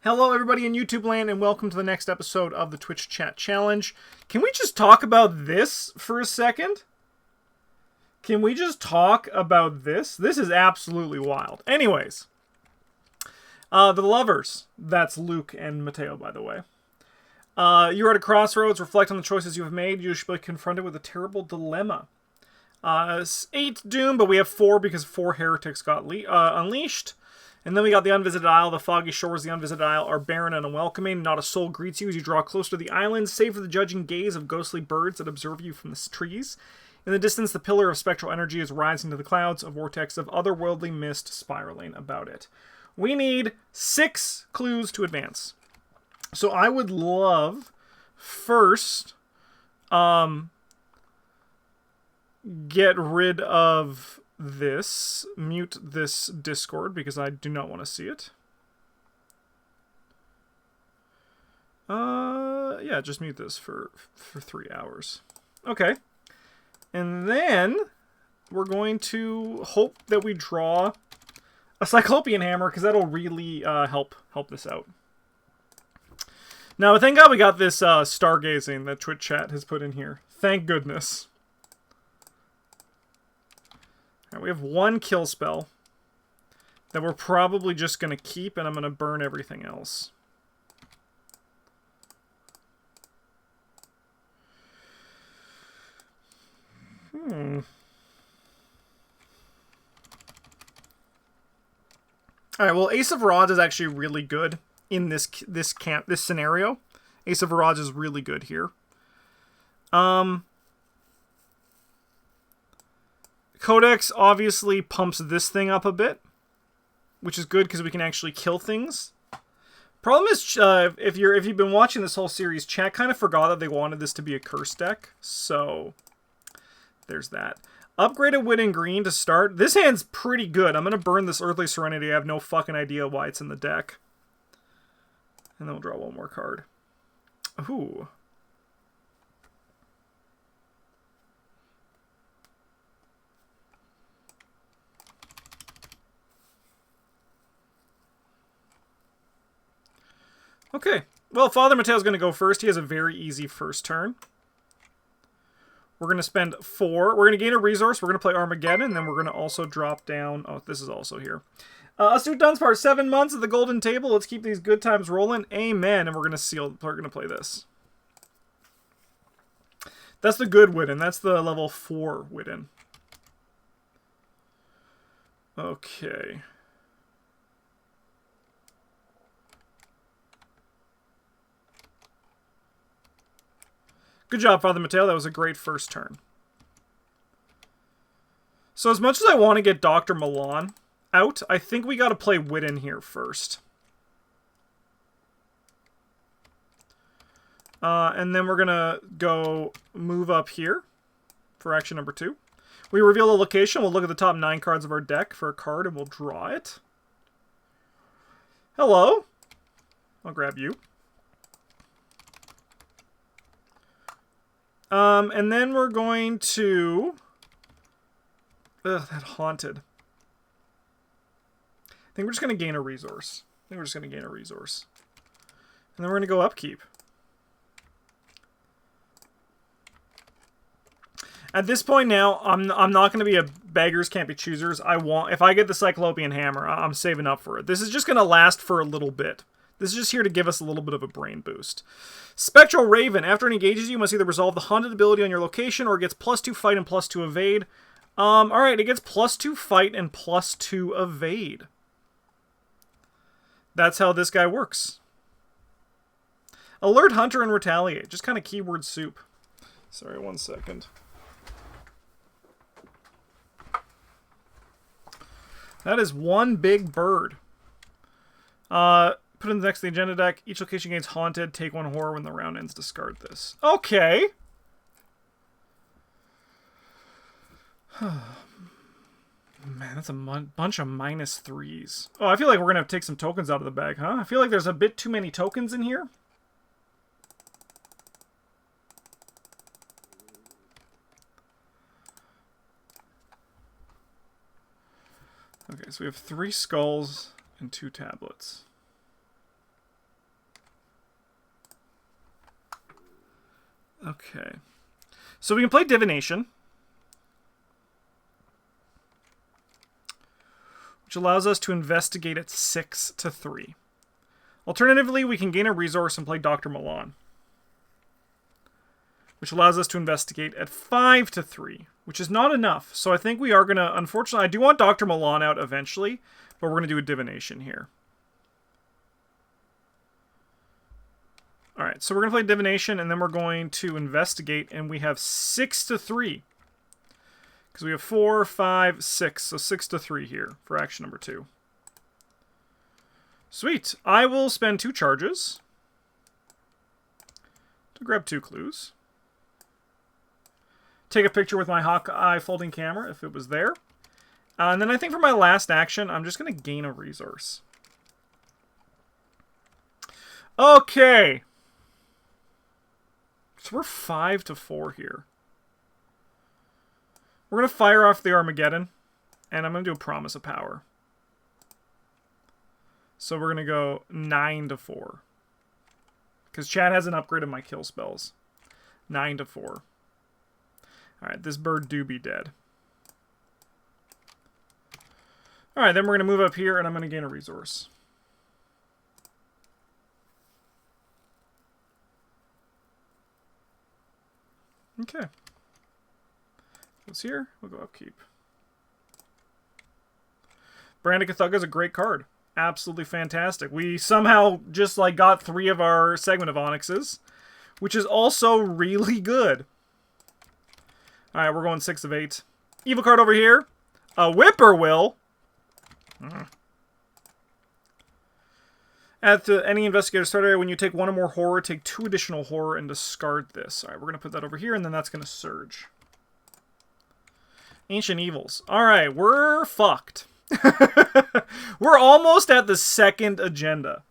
Hello everybody in YouTube land and welcome to the next episode of the Twitch Chat Challenge. Can we just talk about this for a second? Can we just talk about this? This is absolutely wild. Anyways, the lovers. That's Luke and Mateo, by the way. You are at a crossroads. Reflect on the choices you have made. You should be confronted with a terrible dilemma. 8 doom, but we have 4 because 4 heretics got unleashed. And then we got the Unvisited Isle. The foggy shores of the Unvisited Isle are barren and unwelcoming. Not a soul greets you as you draw close to the island, save for the judging gaze of ghostly birds that observe you from the trees. In the distance, the pillar of spectral energy is rising to the clouds, a vortex of otherworldly mist spiraling about it. We need 6 clues to advance. So I would love, first, get rid of this, mute this Discord because I do not want to see it. Yeah, just mute this for 3 hours. Okay. And then we're going to hope that we draw a Cyclopean Hammer because that'll really help this out. Now, thank God we got this stargazing that Twitch chat has put in here. Thank goodness. Right, we have 1 kill spell that we're probably just going to keep, and I'm going to burn everything else. Alright, well, Ace of Rods is actually really good in this scenario. Ace of Rods is really good here. Codex obviously pumps this thing up a bit, which is good because we can actually kill things. Problem is, if you've been watching this whole series, chat kind of forgot that they wanted this to be a curse deck, so there's that. Upgraded Wit and Green to start. This hand's pretty good. I'm going to burn this Earthly Serenity. I have no fucking idea why it's in the deck. And then we'll draw 1 more card. Ooh. Okay. Well, Father Mateo's going to go first. He has a very easy first turn. We're going to spend 4. We're going to gain a resource. We're going to play Armageddon, and then we're going to also drop down... Oh, this is also here. Astute Dunsparce, 7 months at the Golden Table. Let's keep these good times rolling. Amen. And we're going to seal... We're going to play this. That's the good Widden. That's the level 4 Widden. Okay. Good job, Father Mateo. That was a great first turn. So as much as I want to get Dr. Milan out, I think we got to play Widden here first. And then we're going to go move up here for action number 2. We reveal the location. We'll look at the top 9 cards of our deck for a card, and we'll draw it. Hello. I'll grab you. And then we're going to... Ugh, that Haunted. I think we're just going to gain a resource. And then we're going to go upkeep. At this point now, I'm not going to be a beggars can't be choosers. If I get the Cyclopean Hammer, I'm saving up for it. This is just going to last for a little bit. This is just here to give us a little bit of a brain boost. Spectral Raven. After it engages you, must either resolve the haunted ability on your location or it gets +2 fight and +2 evade. Alright, it gets +2 fight and +2 evade. That's how this guy works. Alert Hunter and Retaliate. Just kind of keyword soup. Sorry, 1 second. That is 1 big bird. Put in the next to the agenda deck. Each location gains Haunted. Take 1 horror when the round ends. Discard this. Okay. Man, that's a bunch of -3s. Oh, I feel like we're going to take some tokens out of the bag, huh? I feel like there's a bit too many tokens in here. Okay, so we have 3 skulls and 2 tablets. Okay. So we can play Divination, which allows us to investigate at 6 to 3. Alternatively, we can gain a resource and play Dr. Milan, which allows us to investigate at 5 to 3, which is not enough. So I think we are going to, unfortunately, I do want Dr. Milan out eventually, but we're going to do a Divination here. Alright, so we're going to play Divination, and then we're going to investigate, and we have 6 to 3. Because we have 4, 5, 6, so 6 to 3 here for action number 2. Sweet. I will spend 2 charges to grab 2 clues. Take a picture with my Hawkeye folding camera if it was there. And then I think for my last action, I'm just going to gain a resource. Okay. So we're 5 to 4 here. We're going to fire off the Armageddon, and I'm going to do a Promise of Power. So we're going to go 9 to 4. Because Chad hasn't upgraded my kill spells. 9 to 4. Alright, this bird do be dead. Alright, then we're going to move up here, and I'm going to gain a resource. Okay. Goes here. We'll go upkeep. Brandicathuga is a great card. Absolutely fantastic. We somehow just like got 3 of our segment of Onyxes, which is also really good. Alright, we're going 6 of 8. Evil card over here. A Whippoorwill. At any investigator start area, when you take 1 or more horror, take 2 additional horror and discard this. Alright, we're going to put that over here, and then that's going to surge. Ancient Evils. Alright, we're fucked. We're almost at the second agenda.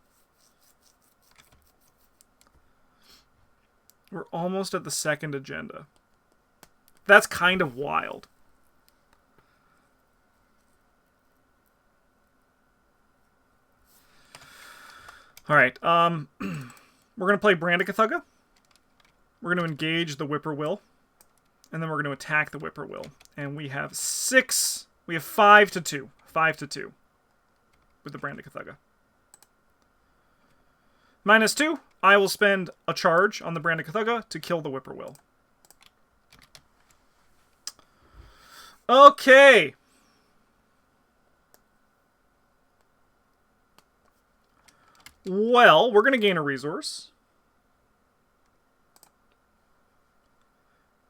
We're almost at the second agenda. That's kind of wild. Alright, we're going to play Brandicathuga. We're going to engage the Whippoorwill. And then we're going to attack the Whippoorwill. And we have 6... We have 5 to 2. 5 to 2. With the Brandicathuga. -2. I will spend a charge on the Brandicathuga to kill the Whippoorwill. Okay. Well, we're going to gain a resource.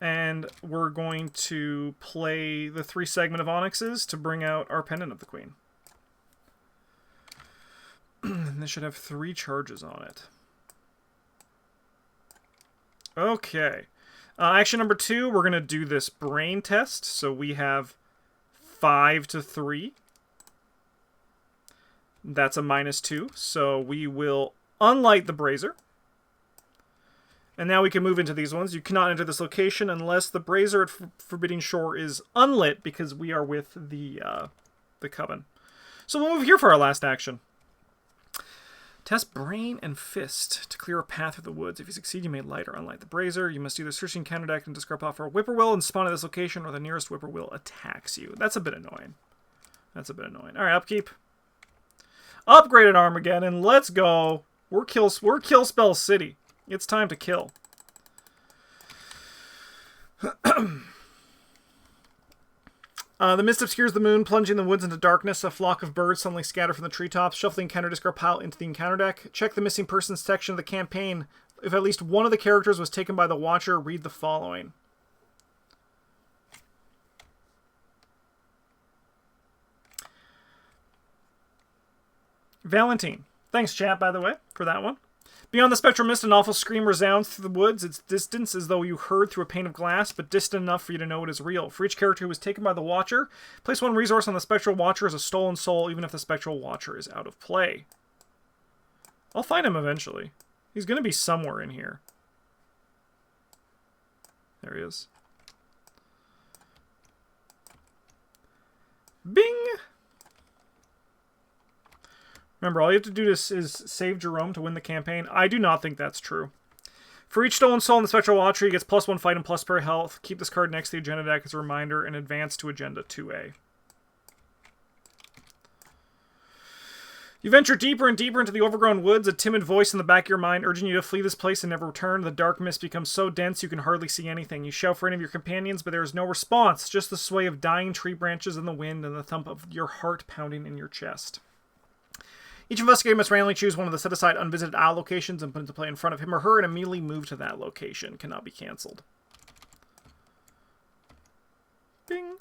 And we're going to play the 3 segment of Onyxes to bring out our Pendant of the Queen. And this should have 3 charges on it. Okay. Action number 2, we're going to do this brain test. So we have 5 to 3. That's a -2. So we will unlight the brazier. And now we can move into these ones. You cannot enter this location unless the brazier at Forbidding Shore is unlit because we are with the Coven. So we'll move here for our last action. Test Brain and Fist to clear a path through the woods. If you succeed, you may light or unlight the brazier. You must either search the encounter deck and discard off for a Whippoorwill and spawn at this location, or the nearest Whippoorwill attacks you. That's a bit annoying. That's a bit annoying. Alright, upkeep. Upgraded Armageddon. Let's go. We're kill spell city. It's time to kill. The mist obscures the moon, plunging the woods into darkness. A flock of birds suddenly scatter from the treetops. Shuffle the encounter discard pile into the encounter deck. Check the missing persons section of the campaign. If at least one of the characters was taken by the Watcher, read the following. Valentine. Thanks, chat, by the way, for that one. Beyond the spectral mist, an awful scream resounds through the woods. Its distance as though you heard through a pane of glass, but distant enough for you to know it is real. For each character who was taken by the Watcher, place 1 resource on the Spectral Watcher as a stolen soul, even if the Spectral Watcher is out of play. I'll find him eventually. He's going to be somewhere in here. There he is. Bing! Remember, all you have to do is save Jerome to win the campaign. I do not think that's true. For each stolen soul in the Spectral Lottery, he gets +1 fight and +per health. Keep this card next to the agenda deck as a reminder and advance to agenda 2A. You venture deeper and deeper into the overgrown woods, a timid voice in the back of your mind urging you to flee this place and never return. The dark mist becomes so dense you can hardly see anything. You shout for any of your companions, but there is no response, just the sway of dying tree branches in the wind and the thump of your heart pounding in your chest. Each investigator must randomly choose one of the set-aside unvisited isle locations and put into play in front of him or her and immediately move to that location. Cannot be cancelled. Bing.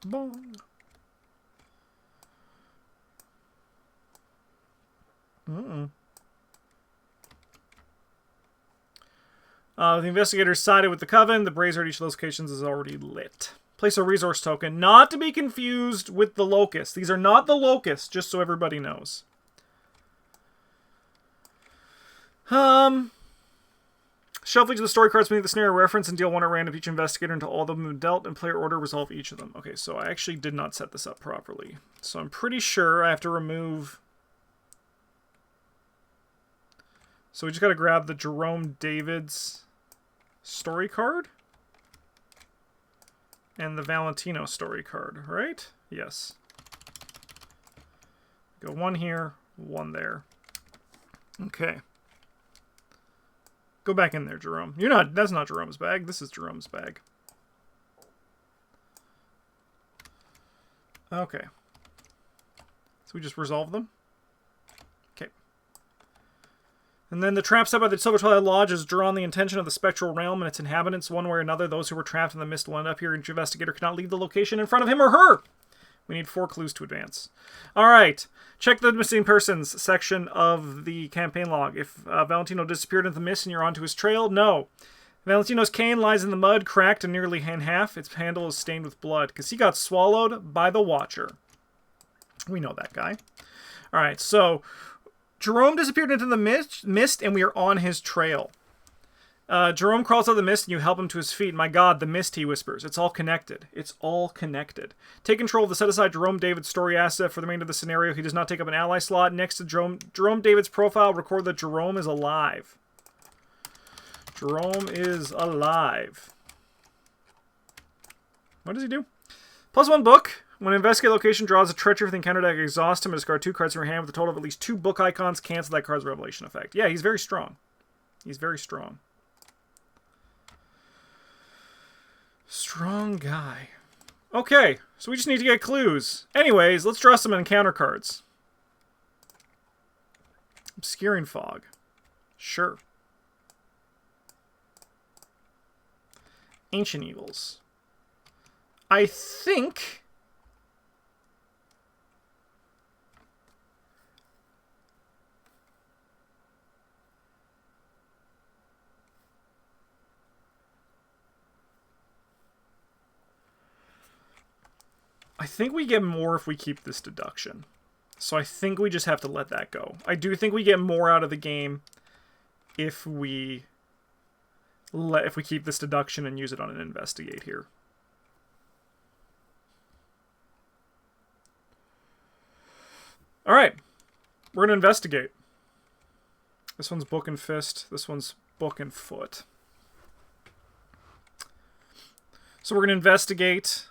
Bong. The investigators sided with the Coven. The brazier at each of those locations is already lit. Place a resource token, not to be confused with the Locust. These are not the Locust, just so everybody knows. Shuffle each of the story cards beneath the scenario reference and deal one at random to each investigator until all of them have been dealt. In player order, resolve each of them. Okay, so I actually did not set this up properly. So I'm pretty sure I have to remove... So we just got to grab the Jerome David's story card. And the Valentino story card, right? Yes. Go one here, one there. Okay. Go back in there, Jerome. You're not, that's not Jerome's bag. This is Jerome's bag. Okay. So we just resolve them? Okay. And then the trap set by the Silver Twilight Lodge is drawn the intention of the spectral realm and its inhabitants. One way or another, those who were trapped in the mist will end up here. Each investigator cannot leave the location in front of him or her. We need 4 clues to advance. All right. Check the missing persons section of the campaign log. If Valentino disappeared into the mist and you're onto his trail, no. Valentino's cane lies in the mud, cracked and nearly in half. Its handle is stained with blood because he got swallowed by the Watcher. We know that guy. All right, so Jerome disappeared into the mist and we are on his trail. Jerome crawls out of the mist and you help him to his feet. My God, the mist, he whispers. It's all connected. It's all connected. Take control of the set-aside Jerome David story asset for the remainder of the scenario. He does not take up an ally slot. Next to Jerome David's profile, record that Jerome is alive. Jerome is alive. What does he do? +1 book. When an investigate location draws a treachery for the encounter deck, exhaust him and discard 2 cards from your hand with a total of at least 2 book icons. Cancel that card's revelation effect. Yeah, he's very strong. He's very strong. Strong guy. Okay, so we just need to get clues. Anyways, let's draw some encounter cards. Obscuring Fog. Sure. Ancient Evils. I think... we get more if we keep this deduction. So I think we just have to let that go. I do think we get more out of the game if we keep this deduction and use it on an investigate here. All right. We're going to investigate. This one's book and fist. This one's book and foot. So we're going to investigate.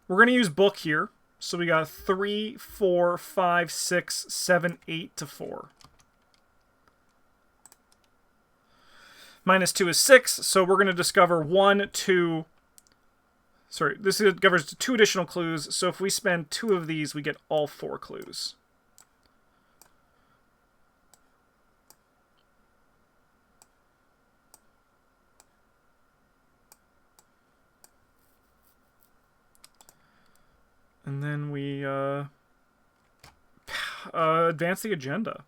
We're going to use book here. So we got 3, 4, 5, 6, 7, 8 to 4. -2 is 6. So we're going to discover 1, 2... Sorry, this discovers 2 additional clues. So if we spend 2 of these, we get all 4 clues. And then we advance the agenda.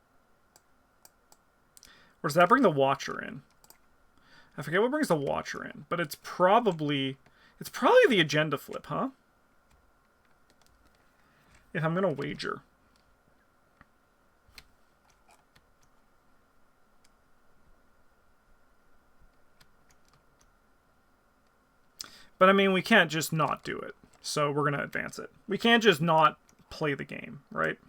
Or does that bring the Watcher in? I forget what brings the Watcher in, but it's probably the agenda flip, huh? If I'm gonna wager. But I mean, we can't just not do it. So we're going to advance it. We can't just not play the game, right?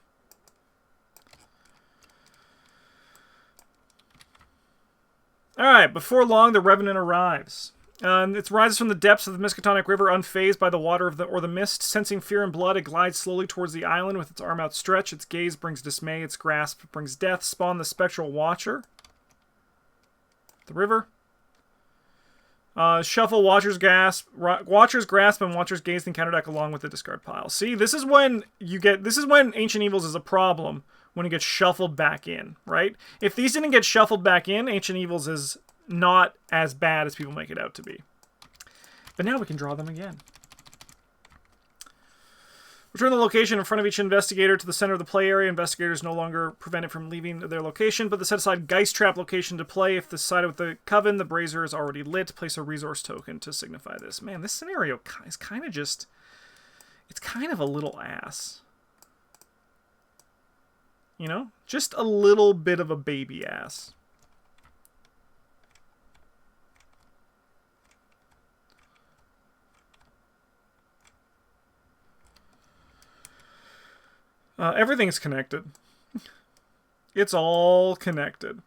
Alright, before long, the Revenant arrives. It rises from the depths of the Miskatonic River, unfazed by the water or the mist. Sensing fear and blood, it glides slowly towards the island with its arm outstretched. Its gaze brings dismay, its grasp brings death. Spawn the Spectral Watcher. The river. Shuffle Watcher's Grasp, and Watcher's Gaze then counterdeck along with the discard pile. See, this is when Ancient Evils is a problem, when it gets shuffled back in, right? If these didn't get shuffled back in, Ancient Evils is not as bad as people make it out to be. But now we can draw them again. Return the location in front of each investigator to the center of the play area. Investigators no longer prevented from leaving their location, but the set aside Geist Trap location to play. If decided with the Coven, the brazier is already lit. Place a resource token to signify this. Man, this scenario is kind of just... It's kind of a little ass. You know? Just a little bit of a baby ass. Everything's connected. It's all connected.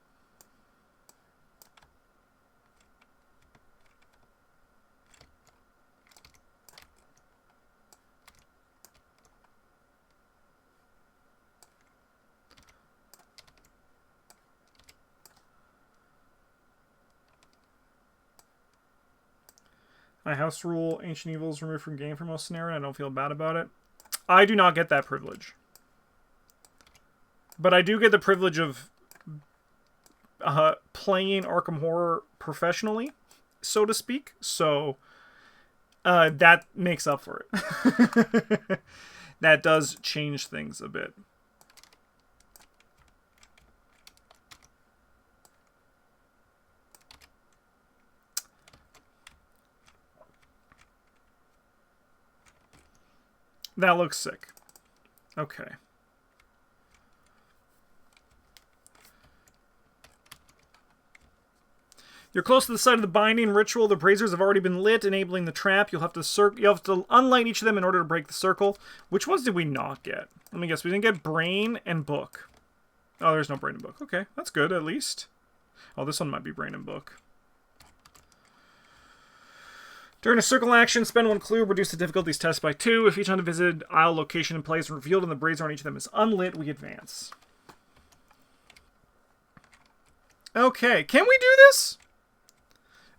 My house rule, Ancient Evils removed from game for most scenario. I don't feel bad about it. I do not get that privilege. But I do get the privilege of playing Arkham Horror professionally, so to speak. So that makes up for it. That does change things a bit. That looks sick. Okay. You're close to the site of the binding ritual. The braziers have already been lit, enabling the trap. You'll have to unlight each of them in order to break the circle. Which ones did we not get? Let me guess. We didn't get Brain and Book. Oh, there's no Brain and Book. Okay, that's good at least. Oh, this one might be Brain and Book. During a circle action, spend 1 clue, reduce the difficulties test by 2. If each unvisited isle location in play is revealed and the brazier on each of them is unlit, we advance. Okay, can we do this?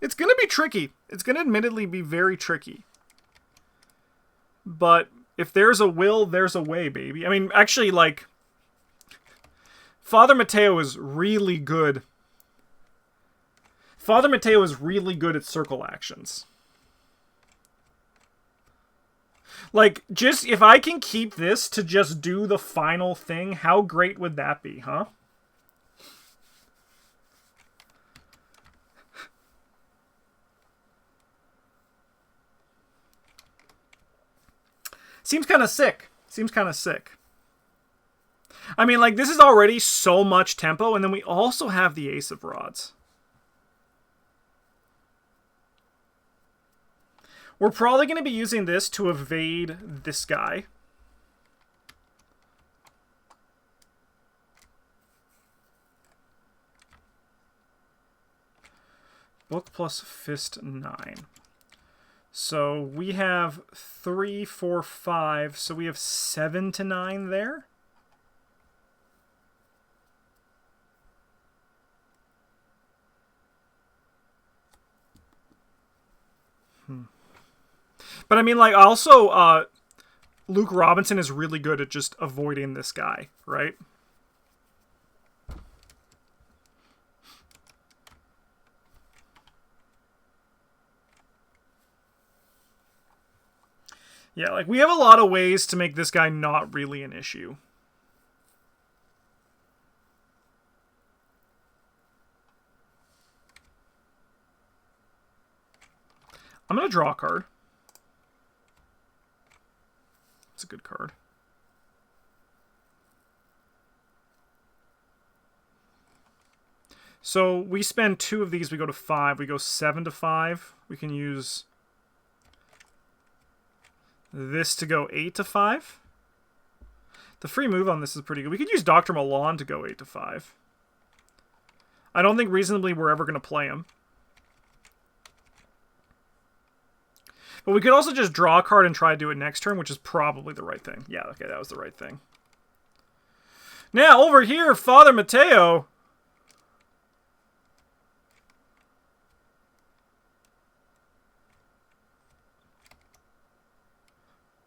It's going to be tricky. It's going to admittedly be very tricky. But if there's a will, there's a way, baby. I mean, actually, like, Father Mateo is really good. Father Mateo is really good at circle actions. Like, just, if I can keep this to just do the final thing, how great would that be, huh? Seems kind of sick. Seems kind of sick. I mean, like, this is already so much tempo, and then we also have the Ace of Rods. We're probably going to be using this to evade this guy. Book plus Fist 9. So we have 3, 4, 5. So we have 7 to 9 there. But I mean, like, also, Luke Robinson is really good at just avoiding this guy, right? Yeah, like, we have a lot of ways to make this guy not really an issue. I'm going to draw a card. It's a good card. So we spend 2 of these, we go to 5. We go 7 to 5. We can use this to go 8 to 5. The free move on this is pretty good. We could use Dr. Milan to go 8 to 5. I don't think reasonably we're ever going to play him. But we could also just draw a card and try to do it next turn, which is probably the right thing. Yeah, okay, that was the right thing. Now, over here, Father Mateo.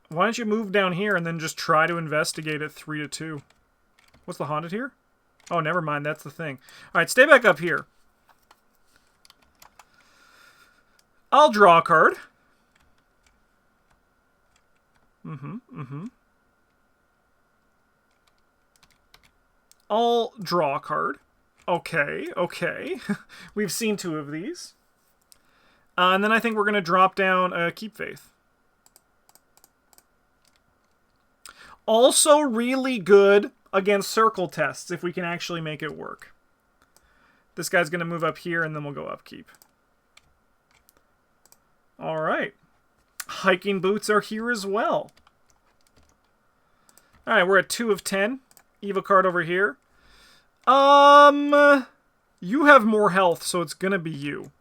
Why don't you move down here and then just try to investigate it 3-2? What's the haunted here? Oh, never mind. That's the thing. All right, stay back up here. I'll draw a card. I'll draw a card. Okay, okay. We've seen 2 of these. And then I think we're going to drop down Keep Faith. Also really good against circle tests, if we can actually make it work. This guy's going to move up here, and then we'll go upkeep. All right. Hiking boots are here as well. All right, we're at 2 of 10. Evil card over here. You have more health, so it's going to be you.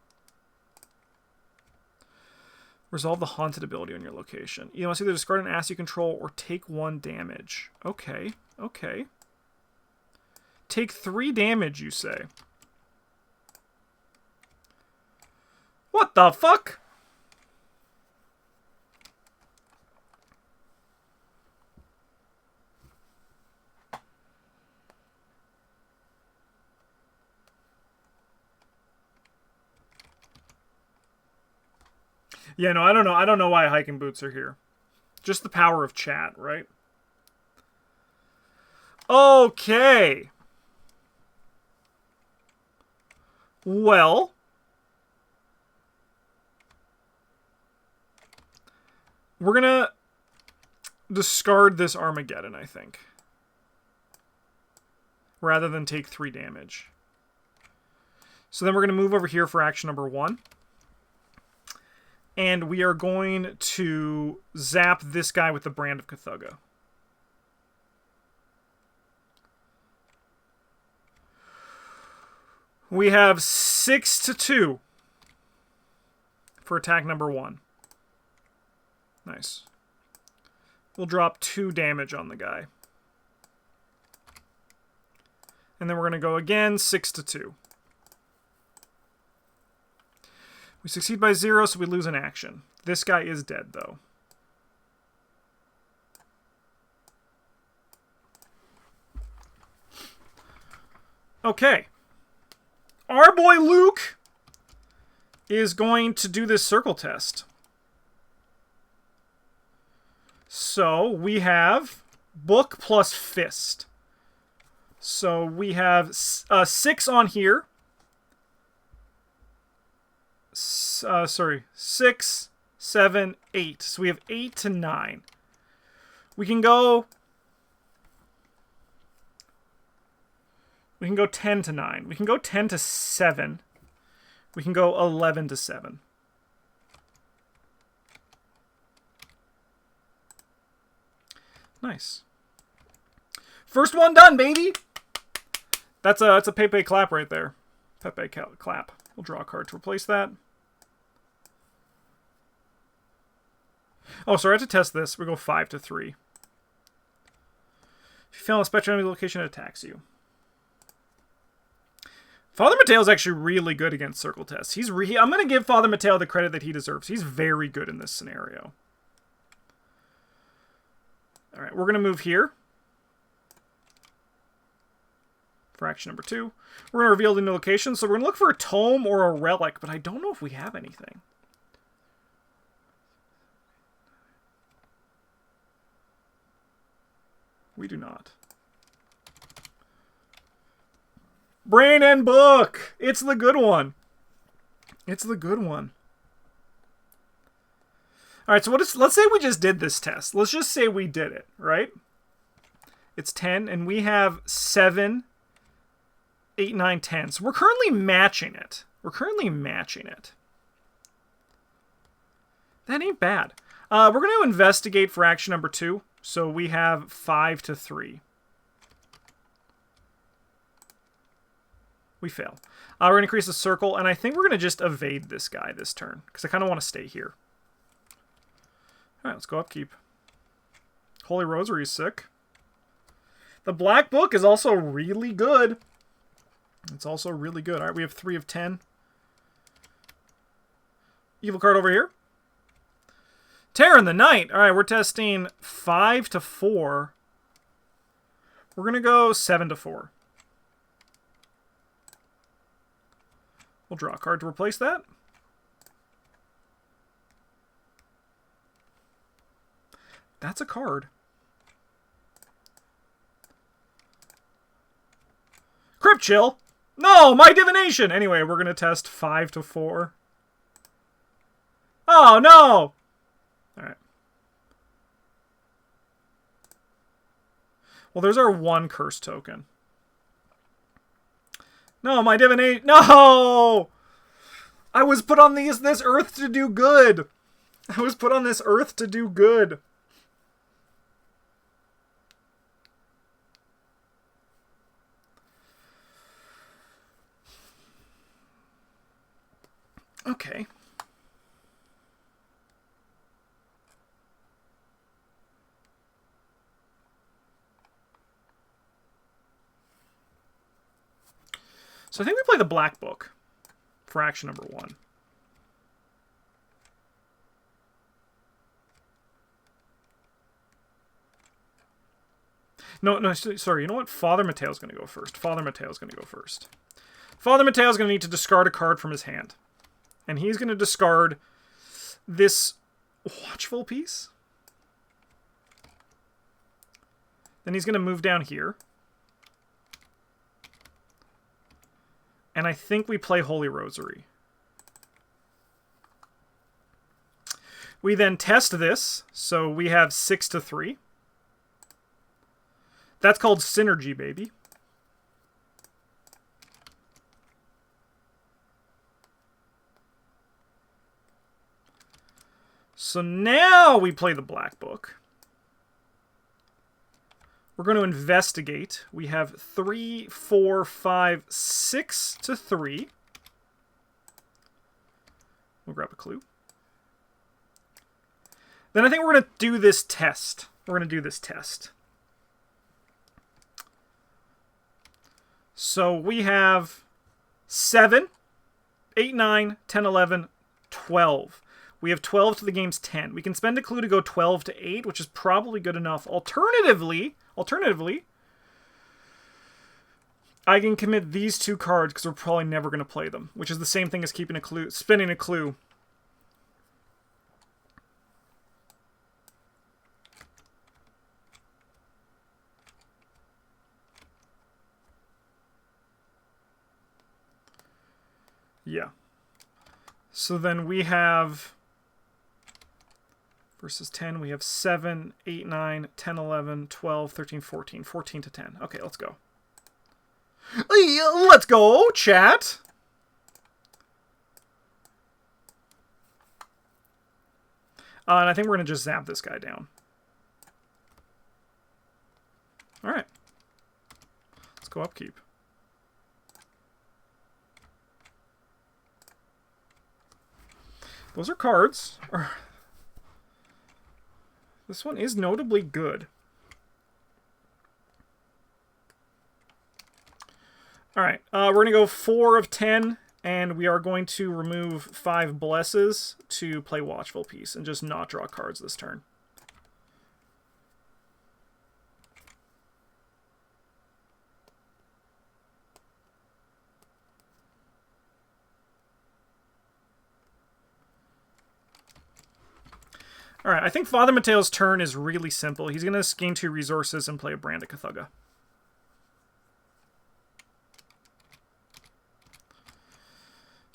Resolve the haunted ability on your location. You must either discard an asset you control or take 1 damage. Okay, okay. Take 3 damage, you say. What the fuck? Yeah, no, I don't know. I don't know why hiking boots are here. Just the power of chat, right? Okay. Well. We're going to discard this Armageddon, I think. Rather than take 3 damage. So then we're going to move over here for action number 1. And we are going to zap this guy with the Brand of Cthulhu. We have 6-2 for attack number 1. Nice. We'll drop 2 damage on the guy. And then we're going to go again, 6-2. We succeed by 0, so we lose an action. This guy is dead, though. Okay. Our boy Luke is going to do this circle test. So we have book plus fist. So we have 6 on here. 6, 7, 8. So we have 8 to 9. We can go 10 to 9. We can go 10 to 7. We can go 11 to 7. Nice. First one done, baby. That's a Pepe clap right there. Pepe clap. We'll draw a card to replace that. Oh, sorry, I have to test this. We go 5 to 3. If you fail a spectral enemy location, it attacks you. Father Mateo is actually really good against circle tests. I'm going to give Father Mateo the credit that he deserves. He's very good in this scenario. All right, we're going to move here. For action number 2. We're going to reveal the new location. So we're going to look for a tome or a relic, but I don't know if we have anything. We do not. Brain and book! It's the good one. It's the good one. Alright, so let's say we just did this test. Let's just say we did it, right? It's 10, and we have 7, 8, 9, 10. So we're currently matching it. We're currently matching it. That ain't bad. We're going to investigate for action number 2. So we have 5 to 3. We fail. We're going to increase the circle, and I think we're going to just evade this guy this turn, because I kind of want to stay here. Alright, let's go upkeep. Holy Rosary is sick. The Black Book is also really good. It's also really good. Alright, we have 3 of 10. Evil card over here. Terror in the Night. Alright, we're testing 5 to 4. We're going to go 7 to 4. We'll draw a card to replace that. That's a card. Crypt Chill! No, my divination! Anyway, we're going to test 5 to 4. Oh, no! Alright. Well, there's our 1 curse token. No, my divination... No! I was put on this earth to do good. I was put on this earth to do good. Okay. So I think we play the Black Book for action number 1. No, sorry. You know what? Father Mateo's going to go first. Father Mateo's going to go first. Father Mateo's going to need to discard a card from his hand. And he's going to discard this Watchful piece. Then he's going to move down here. And I think we play Holy Rosary. We then test this, so we have 6 to 3. That's called Synergy, baby. So now we play the Black Book. We're going to investigate. We have 3, 4, 5, 6 to 3. We'll grab a clue. Then I think we're going to do this test. We're going to do this test. So we have 7, 8, 9, 10, 11, 12. We have 12 to the game's 10. We can spend a clue to go 12 to 8, which is probably good enough. Alternatively, I can commit these 2 cards because we're probably never going to play them, which is the same thing as keeping a clue, spinning a clue. Yeah. So then we have versus 10, we have 7, 8, 9, 10, 11, 12, 13, 14. 14 to 10. Okay, let's go. Let's go, chat! And I think we're going to just zap this guy down. Alright. Let's go upkeep. Those are cards. This one is notably good. Alright, we're going to go 4 of 10, and we are going to remove 5 blesses to play Watchful Piece and just not draw cards this turn. Alright, I think Father Mateo's turn is really simple. He's going to gain 2 resources and play a Brand of Cthugha.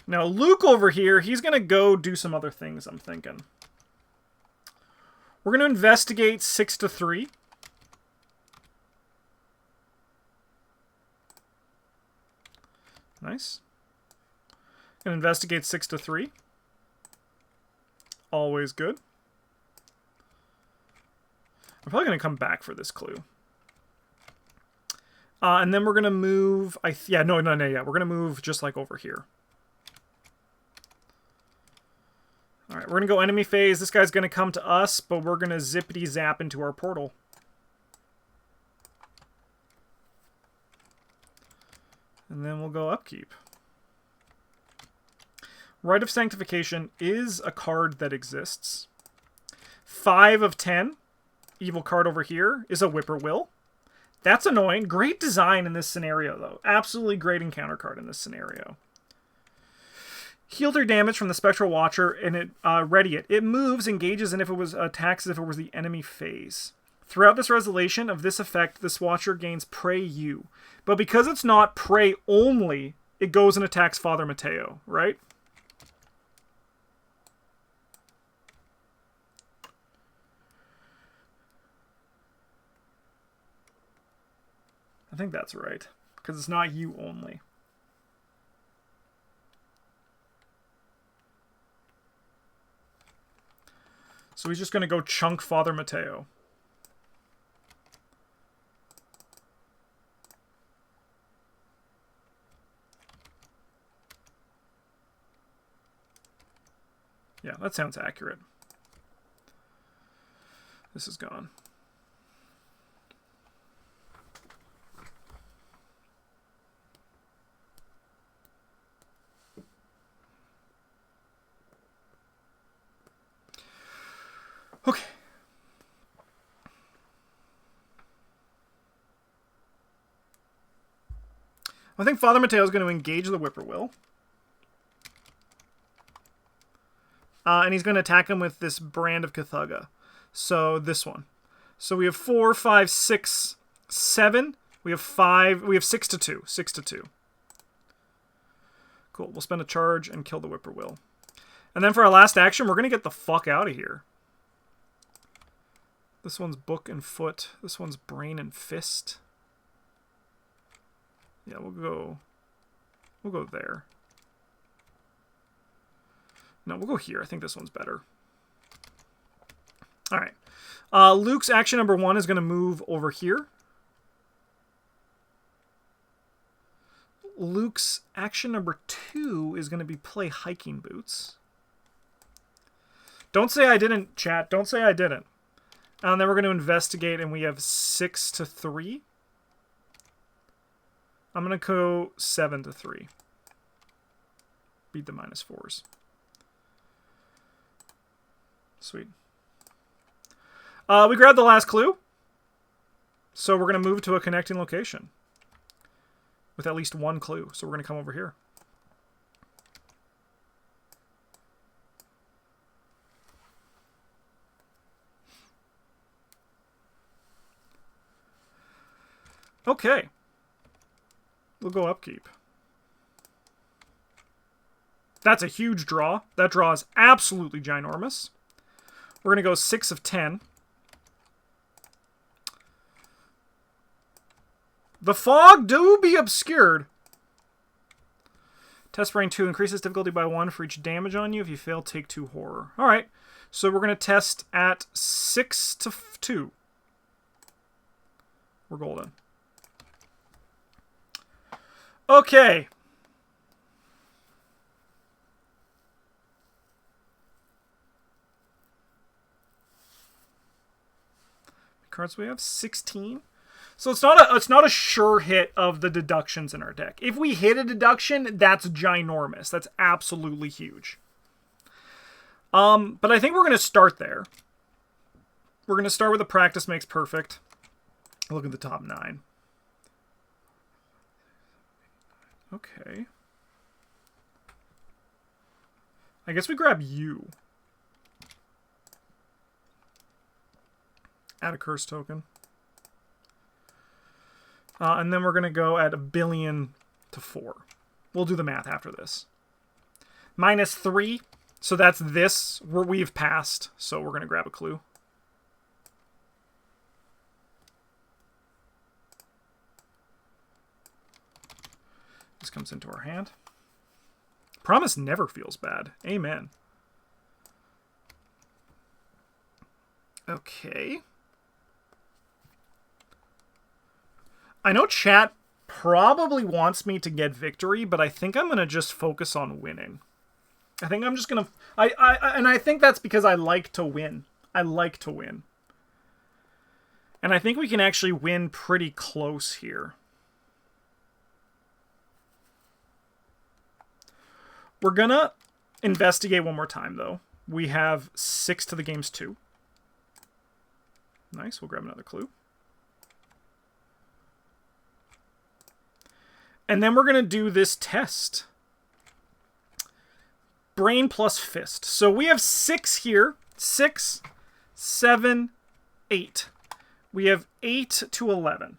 Now, Luke over here, he's going to go do some other things, I'm thinking. We're going to investigate 6 to 3. Nice. Going to investigate 6 to 3. Always good. I'm probably going to come back for this clue. And then we're going to move... yeah, no, yeah. We're going to move just like over here. Alright, we're going to go enemy phase. This guy's going to come to us, but we're going to zippity-zap into our portal. And then we'll go upkeep. Rite of Sanctification is a card that exists. 5 of 10. Evil card over here is a Whippoorwill. That's annoying. Great design in this scenario, though. Absolutely great encounter card in this scenario. Heal 3 damage from the Spectral Watcher, and it ready it. It moves, engages, and if it was attacks as if it was the enemy phase. Throughout this resolution of this effect, this Watcher gains Pray You. But because it's not Pray only, it goes and attacks Father Mateo, right? I think that's right. Because it's not you only. So he's just going to go chunk Father Mateo. Yeah, that sounds accurate. This is gone. Okay. I think Father Mateo is going to engage the Whippoorwill. And he's going to attack him with this Brand of Cthugha. So this one. So we have 4, 5, 6, 7. We have 5. We have 6 to 2. 6 to 2. Cool. We'll spend a charge and kill the Whippoorwill. And then for our last action, we're going to get the fuck out of here. This one's Book and Foot. This one's Brain and Fist. Yeah, we'll go there. No, we'll go here. I think this one's better. All right. Luke's action number 1 is going to move over here. Luke's action number 2 is going to be play Hiking Boots. Don't say I didn't, chat. Don't say I didn't. And then we're going to investigate, and we have 6 to 3. I'm going to go 7 to 3. Beat the -4s. Sweet. We grabbed the last clue. So we're going to move to a connecting location. With at least 1 clue. So we're going to come over here. Okay. We'll go upkeep. That's a huge draw. That draw is absolutely ginormous. We're going to go 6 of 10. The fog do be obscured. Test Brain 2 increases difficulty by 1 for each damage on you. If you fail, take 2 horror. Alright. So we're going to test at 6 to 2. We're golden. Okay. Cards we have 16. So it's not a sure hit of the deductions in our deck. If we hit a deduction, that's ginormous. That's absolutely huge. But I think we're going to start there. We're going to start with a practice makes perfect. Look at the top 9. Okay. I guess we grab you. Add a curse token. And then we're going to go at 1 billion to 4. We'll do the math after this. -3. So that's this. We've passed. So we're going to grab a clue. This comes into our hand. Promise never feels bad. Amen. Okay. I know chat probably wants me to get victory, but I think I'm going to just focus on winning. I think I'm just going to... And I think that's because I like to win. I like to win. And I think we can actually win pretty close here. We're going to investigate one more time, though. We have 6 to the game's 2. Nice, we'll grab another clue. And then we're going to do this test. Brain plus fist. So we have 6 here. 6, 7, 8. We have 8 to 11.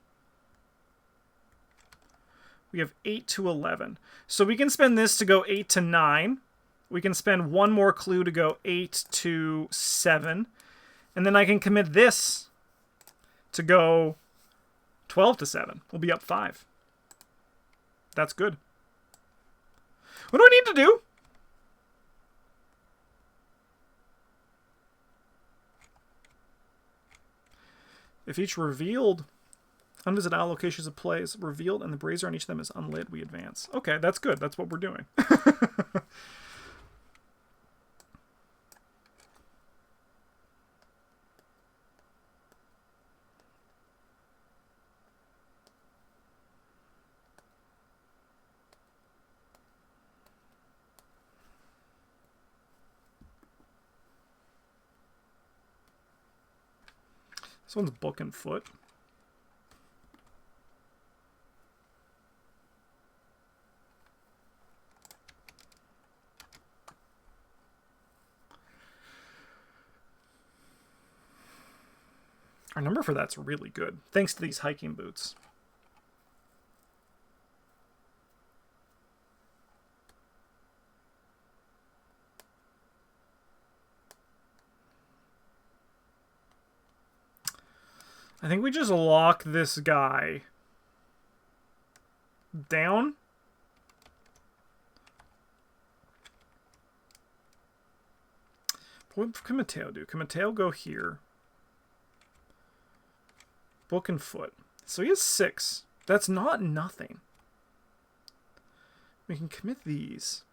We have 8 to 11. So we can spend this to go 8 to 9. We can spend one more clue to go 8 to 7. And then I can commit this to go 12 to 7. We'll be up 5. That's good. What do I need to do? If each revealed unvisited allocations of play is revealed and the brazier on each of them is unlit, we advance. Okay, that's good. That's what we're doing. This one's book and foot. Our number for that's really good, thanks to these hiking boots. I think we just lock this guy down. What can Mateo do? Can Mateo go here? Book and foot. So he has 6. That's not nothing. We can commit these.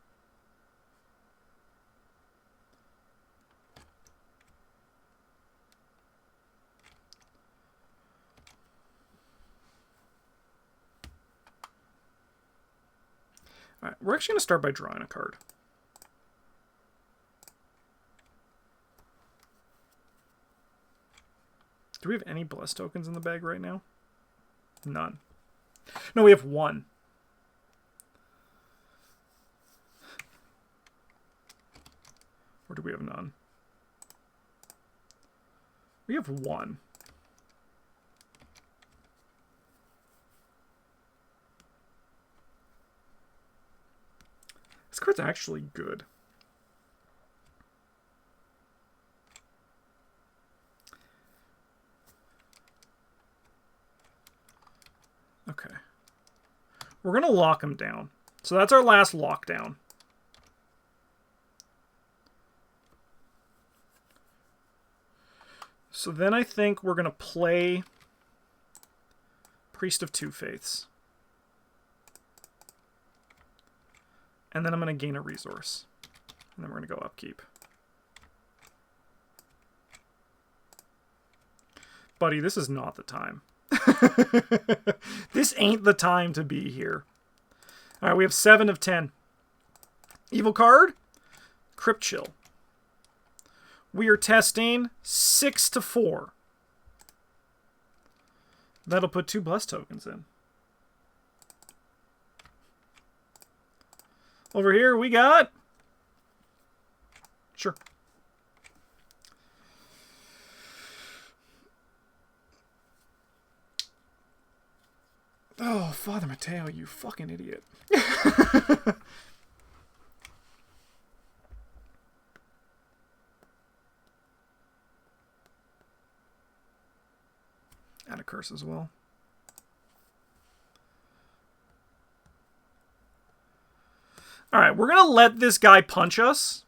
All right, we're actually going to start by drawing a card. Do we have any bless tokens in the bag right now? None. No, we have 1. Or do we have none? We have 1. This card's actually good. Okay. We're going to lock him down. So that's our last lockdown. So then I think we're going to play Priest of Two Faiths. And then I'm going to gain a resource. And then we're going to go upkeep. Buddy, this is not the time. This ain't the time to be here. All right, we have 7 of 10. Evil card, Crypt Chill. We are testing 6 to 4. That'll put 2 bless tokens in. Over here we got... Sure. Oh, Father Mateo, you fucking idiot. Add a curse as well. Alright, we're going to let this guy punch us.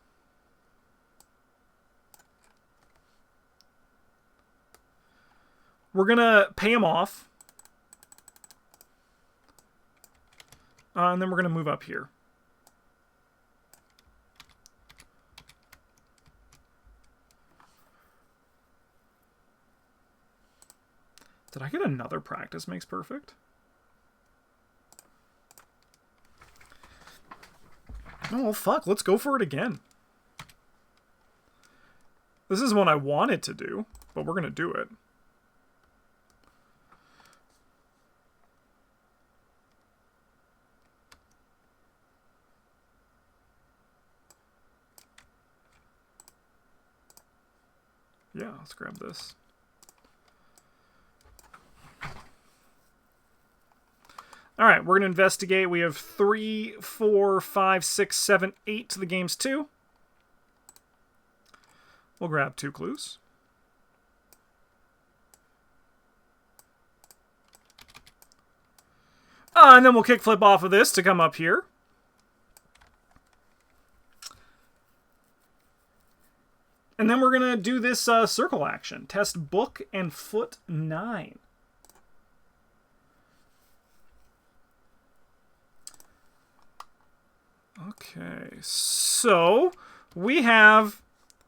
We're going to pay him off. And then we're going to move up here. Did I get another practice makes perfect? Oh, well, fuck. Let's go for it again. This is one I wanted to do, but we're going to do it. Yeah, let's grab this. All right, we're going to investigate. We have 3, 4, 5, 6, 7, 8 to the game's 2. We'll grab 2 clues. And then we'll kickflip off of this to come up here. And then we're going to do this circle action. Test book and foot 9. Okay, so we have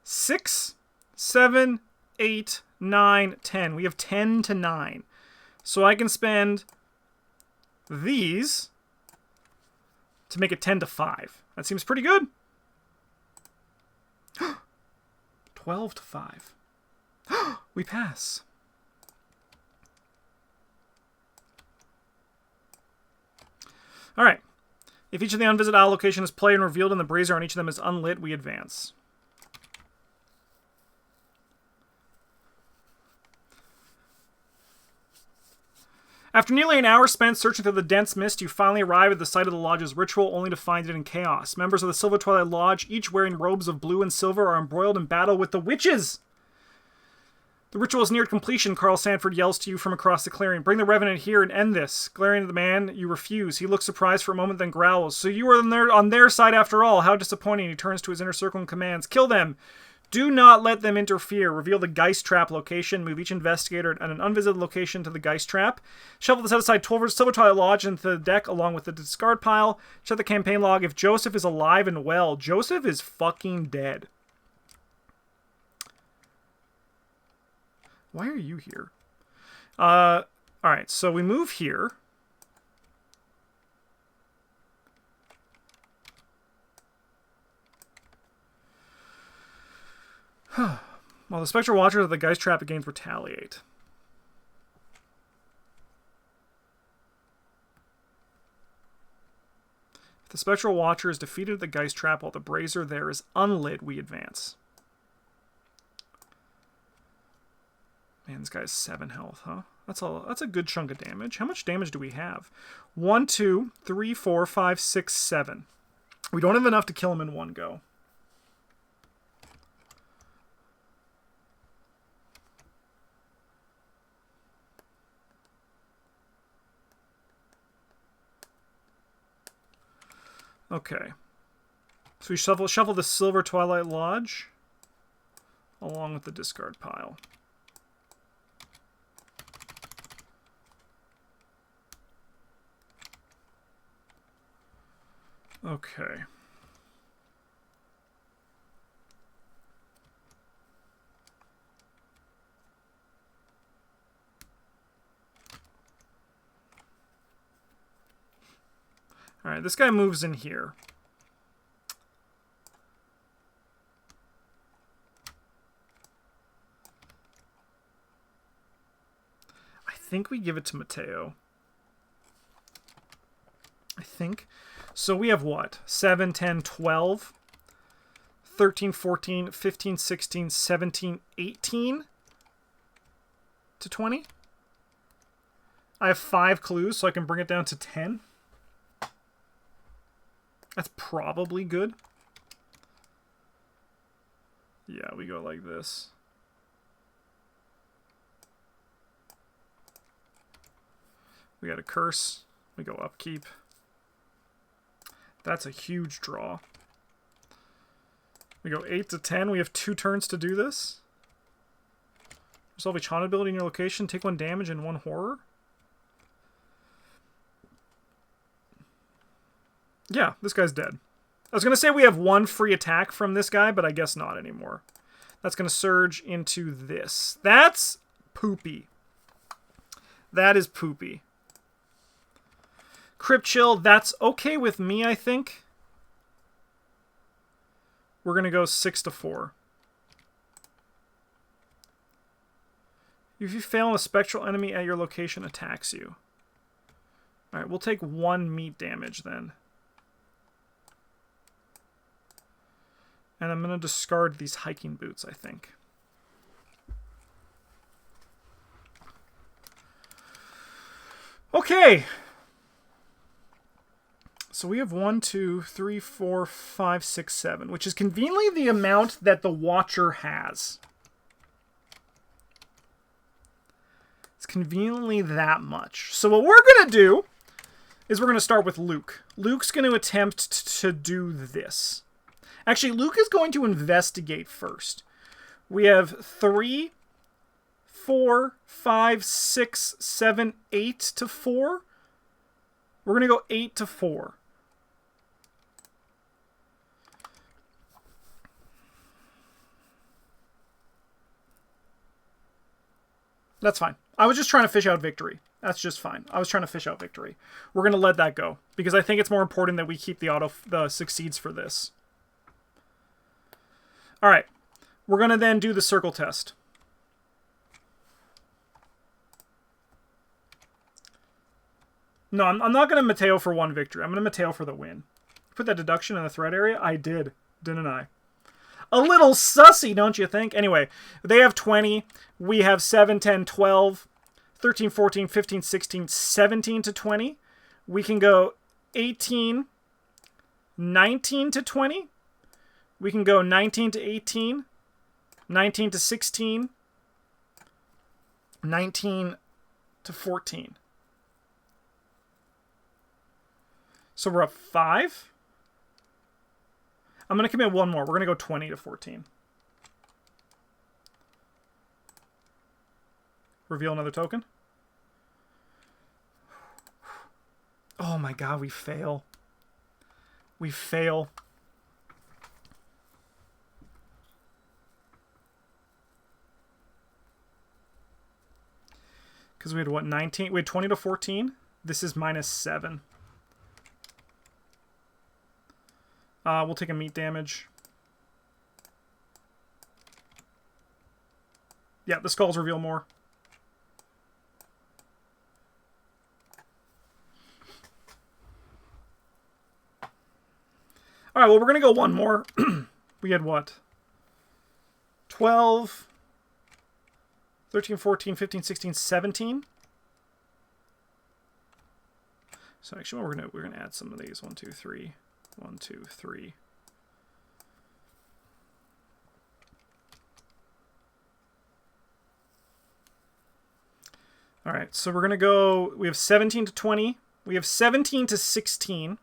6, 7, 8, 9, 10. We have 10 to 9. So I can spend these to make it 10 to 5. That seems pretty good. 12 to 5. We pass. All right. If each of the unvisited isle location is played and revealed and the brazier on each of them is unlit, we advance. After nearly an hour spent searching through the dense mist, you finally arrive at the site of the lodge's ritual, only to find it in chaos. Members of the Silver Twilight Lodge, each wearing robes of blue and silver, are embroiled in battle with the witches! The ritual is neared completion, Carl Sanford yells to you from across the clearing. Bring the Revenant here and end this. Glaring at the man, you refuse. He looks surprised for a moment, then growls. So you are on their side after all. How disappointing. He turns to his inner circle and commands. Kill them! Do not let them interfere. Reveal the Geist Trap location. Move each investigator at an unvisited location to the Geist Trap. Shuffle the set-aside Silver Twilight Lodge into the deck along with the discard pile. Check the campaign log. If Joseph is alive and well, Joseph is fucking dead. Why are you here? Alright, so we move here. While the Spectral Watchers of the Geist Trap again retaliate. If the Spectral Watcher is defeated at the Geist Trap while the brazier there is unlit, we advance. Man, this guy has 7 health, huh? That's a good chunk of damage. How much damage do we have? 1, 2, 3, 4, 5, 6, 7. We don't have enough to kill him in one go. Okay. So we shuffle the Silver Twilight Lodge along with the discard pile. Okay. Alright, this guy moves in here. I think we give it to Mateo. I think. So we have what? 7, 10, 12, 13, 14, 15, 16, 17, 18 to 20. I have 5 clues, so I can bring it down to 10. That's probably good. Yeah, we go like this. We got a curse. We go upkeep. That's a huge draw. We go 8 to 10. We have 2 turns to do this. Resolve each haunted ability in your location. Take 1 damage and 1 horror. Yeah, this guy's dead. I was going to say we have one free attack from this guy, but I guess not anymore. That's going to surge into this. That's poopy. That is poopy. Crypt Chill, that's okay with me, I think. We're going to go 6-4. If you fail and a spectral enemy at your location attacks you. Alright, we'll take 1 meat damage then. And I'm going to discard these hiking boots, I think. Okay. So we have 1, 2, 3, 4, 5, 6, 7, which is conveniently the amount that the Watcher has. It's conveniently that much. So what we're going to do is we're going to start with Luke. Luke's going to attempt to do this. Actually, Luke is going to investigate first. We have 3, 4, 5, 6, 7, 8-4. We're going to go 8-4. That's fine. I was just trying to fish out victory. That's just fine. I was trying to fish out victory. We're going to let that go because I think it's more important that we keep the succeeds for this. All right. We're going to then do the circle test. No, I'm not going to Mateo for 1 victory. I'm going to Mateo for the win. Put that deduction in the threat area? I did, didn't I? A little sussy, don't you think? Anyway, they have 20. We have 7, 10, 12, 13, 14, 15, 16, 17-20. We can go 18, 19-20. We can go 19-18, 19-16, 19-14. So we're up 5. I'm going to commit 1 more. We're going to go 20-14. Reveal another token. Oh my god, we fail. We fail. Because we had what, 19? We had 20-14. This is -7. We'll take a meat damage. Yeah, the skulls reveal more. Alright, well, we're going to go 1 more. We had what? 12, 13, 14, 15, 16, 17. So actually, we're going to add some of these. 1, 2, 3. 1, 2, 3. All right, so we're going to go, we have 17-20. We have 17-16.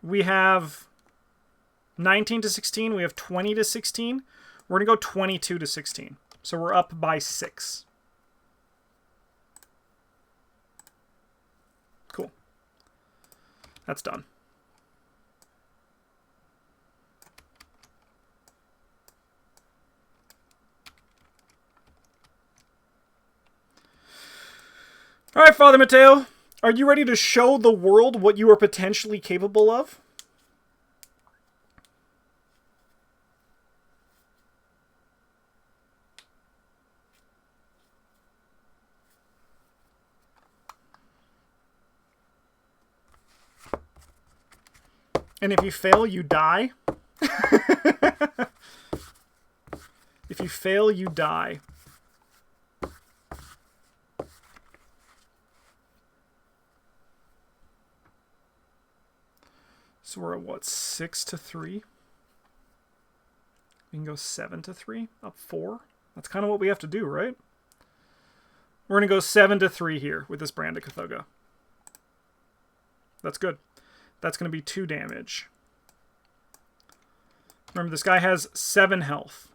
We have 19-16. We have 20-16. We're going to go 22-16. So we're up by 6. Cool. That's done. All right, Father Mateo, are you ready to show the world what you are potentially capable of? And if you fail, you die. If you fail, you die. So we're at what, 6-3? We can go 7-3, up 4. That's kind of what we have to do, right? We're going to go 7-3 here with this Brand of Cthugha. That's good. That's going to be 2 damage. Remember, this guy has 7 health.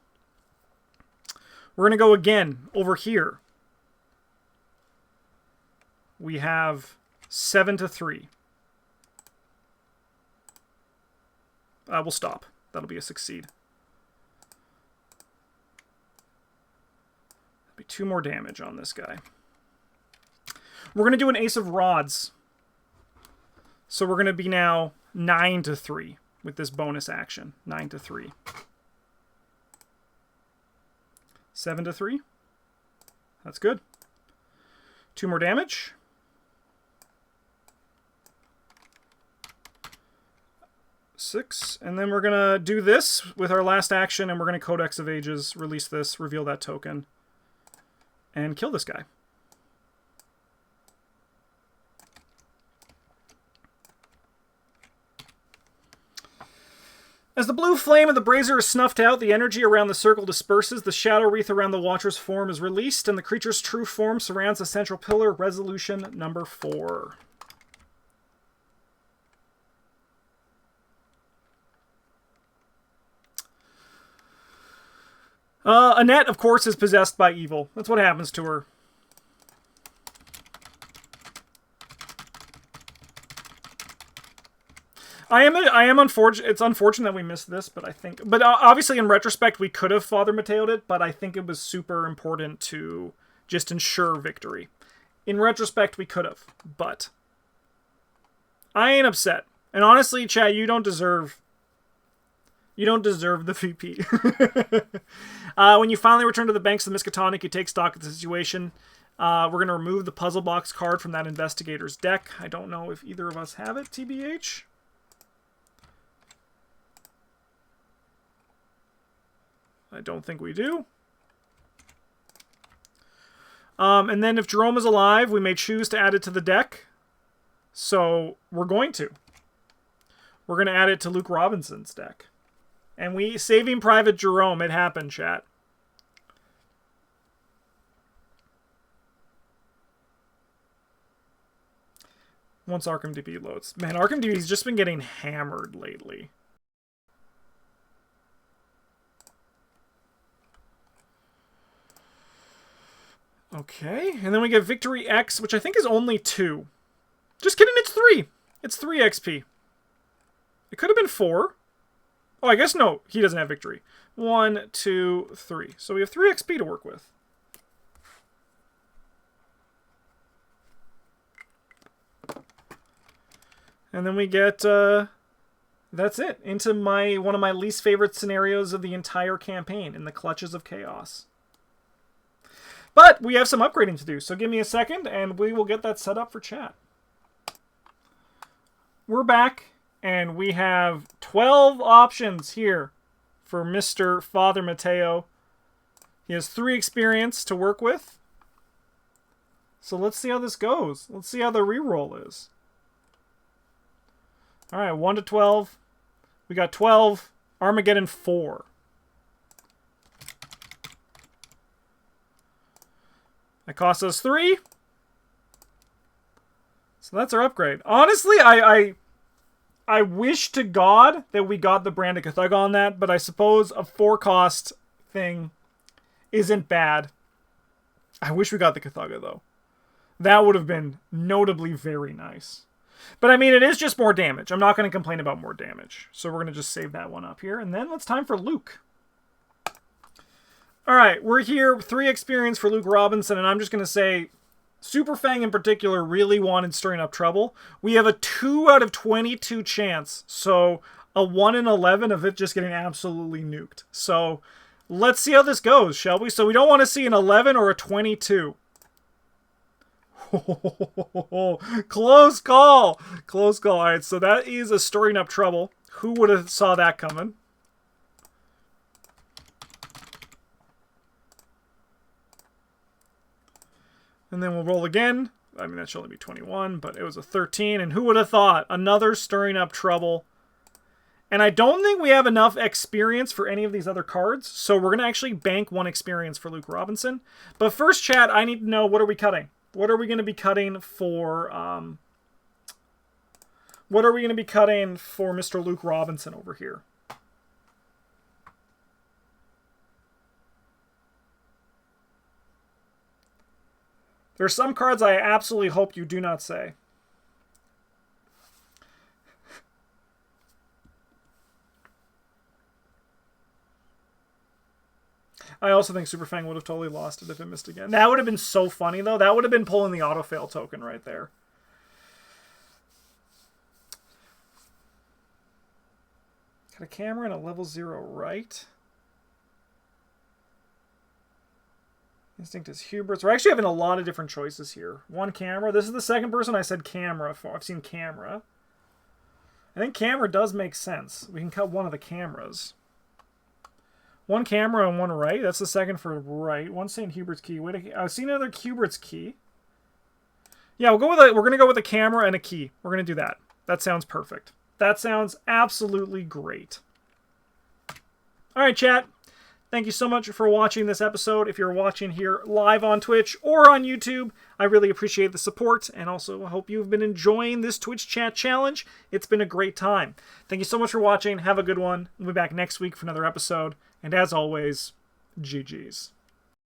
We're going to go again over here. We have 7-3. We'll stop. That'll be a succeed. That'll be 2 more damage on this guy. We're going to do an Ace of Rods. So we're going to be now 9-3 with this bonus action. 9-3. 7-3. That's good. 2 more damage. 6. And then we're going to do this with our last action, and we're going to Codex of Ages, release this, reveal that token, and kill this guy. As the blue flame of the brazier is snuffed out, the energy around the circle disperses, the shadow wreath around the Watcher's form is released, and the creature's true form surrounds the central pillar. Resolution number 4. Annette, of course, is possessed by evil. That's what happens to her. I am unfortunate. It's unfortunate that we missed this, but I think, but obviously in retrospect we could have Father Mateo'd it, but I think it was super important to just ensure victory. In retrospect, we could have, but I ain't upset. And honestly, Chad, you don't deserve the VP. When you finally return to the banks of the Miskatonic, you take stock of the situation. We're going to remove the puzzle box card from that investigator's deck. I don't know if either of us have it, TBH. I don't think we do. And then if Jerome is alive, we may choose to add it to the deck. So we're going to. We're going to add it to Luke Robinson's deck. And we, Saving Private Jerome, it happened, chat. Once Arkham DB loads. Man, Arkham DB's just been getting hammered lately. Okay, and then we get Victory X, which I think is only 2. Just kidding, it's 3. It's 3 XP. It could have been 4. Oh, I guess no, he doesn't have Victory. 1, 2, 3. So we have 3 XP to work with. And then we get, that's it, into one of my least favorite scenarios of the entire campaign, In the Clutches of Chaos. But we have some upgrading to do, so give me a second, and we will get that set up for chat. We're back, and we have 12 options here for Mr. Father Mateo. He has 3 experience to work with. So let's see how this goes. Let's see how the reroll is. All right, 1 to 12. We got 12. Armageddon 4. That cost us 3. So that's our upgrade. Honestly, I wish to God that we got the Brand of Cthulhu on that, but I suppose a 4-cost thing isn't bad. I wish we got the Cthulhu, though. That would have been notably very nice. But I mean, it is just more damage. I'm not going to complain about more damage. So we're going to just save that one up here. And then it's time for Luke. Alright, we're here. 3 experience for Luke Robinson. And I'm just going to say, Super Fang in particular really wanted Stirring Up Trouble. We have a 2 out of 22 chance. So a 1 in 11 of it just getting absolutely nuked. So let's see how this goes, shall we? So we don't want to see an 11 or a 22. Close call. Close call. All right, so that is a Stirring Up Trouble. Who would have saw that coming? And then we'll roll again. I mean, that should only be 21, but it was a 13. And who would have thought? Another Stirring Up Trouble. And I don't think we have enough experience for any of these other cards, so we're going to actually bank 1 experience for Luke Robinson. But first, chat, I need to know, what are we cutting? What are we going to be cutting for, what are we going to be cutting for Mr. Luke Robinson over here? There are some cards I absolutely hope you do not say. I also think Superfang would have totally lost it if it missed again. That would have been so funny, though. That would have been pulling the autofail token right there. Got a camera and a level 0 right. Instinct is Hubert's. We're actually having a lot of different choices here. One camera. This is the second person I said camera for. I've seen camera. I think camera does make sense. We can cut one of the cameras. One camera and one right. That's the second for right. One St. Hubert's key. Wait, I've seen another Hubert's key. Yeah, we'll go with we're gonna go with a camera and a key. We're gonna do that. That sounds perfect. That sounds absolutely great. All right, chat. Thank you so much for watching this episode. If you're watching here live on Twitch or on YouTube, I really appreciate the support, and also hope you've been enjoying this Twitch chat challenge. It's been a great time. Thank you so much for watching. Have a good one. We'll be back next week for another episode. And as always, GG's.